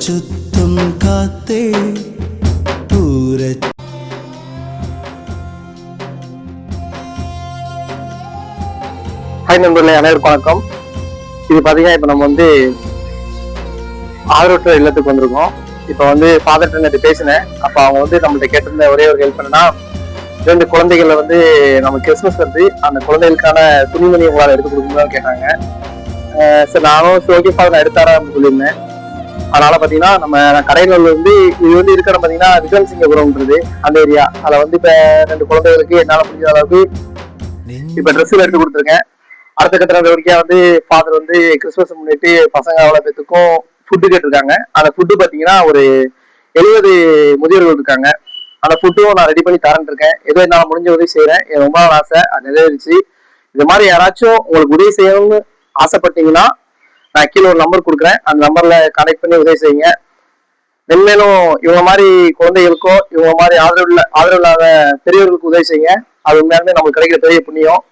சுத்தம் காத்தே ஹாய் நண்பர்களே, அனைவருக்கும் வணக்கம். இது பாத்தீங்கன்னா இப்ப நம்ம ஆதரவற்ற இல்லத்துக்கு வந்திருக்கோம். இப்ப ஃபாதர்கிட்ட நேற்று பேசினேன். அப்ப அவங்க நம்மள்ட்ட கேட்டிருந்த ஒரே ஒரு ஹெல்ப் என்னன்னா, 2 குழந்தைகளை நம்ம கிறிஸ்துமஸ் வருது, அந்த குழந்தைகளுக்கான துணிமணி உங்களால் எடுத்து கொடுக்கணும்னு கேட்டாங்க. சரி, நானும் ஓகே ஃபாதர் நான் எடுத்தாரா அப்படின்னு சொல்லியிருந்தேன். அதனால பாத்தீங்கன்னா நம்ம கடைகள் இது இருக்கிற பாத்தீங்கன்னா விக்ரம்சிங்கபுரம்ன்றது அந்த ஏரியா. அதுல இப்ப 2 குழந்தைகளுக்கு என்னால முடிஞ்ச அளவுக்கு இப்ப ட்ரெஸ் எடுத்து கொடுத்துருக்கேன். அடுத்த கட்ட நடவடிக்கையா ஃபாதர் கிறிஸ்துமஸ் முன்னிட்டு பசங்க அவ்வளவு பேத்துக்கும் ஃபுட்டு கேட்டிருக்காங்க. அந்த ஃபுட்டு பாத்தீங்கன்னா ஒரு 70 முதியோர்கள் இருக்காங்க. அந்த ஃபுட்டும் நான் ரெடி பண்ணி தரேன் இருக்கேன். ஏதோ என்னால முடிஞ்ச உதவி செய்யறேன். என் ரொம்ப நாள் ஆசை, அது நிறைவேறிச்சு. இது மாதிரி யாராச்சும் உங்களுக்கு உதவி செய்யணும்னு ஆசைப்பட்டீங்கன்னா நான் கீழே ஒரு நம்பர் கொடுக்குறேன். அந்த நம்பர்ல கனெக்ட் பண்ணி உதவி செய்யுங்க. மென்மேலும் இவங்க மாதிரி குழந்தைகளுக்கோ இவங்க மாதிரி ஆதரவு இல்லாத பெரியவர்களுக்கு உதவி செய்யுங்க. அது உண்மையாலுமே நமக்கு கிடைக்கிற பெரிய புண்ணியம்.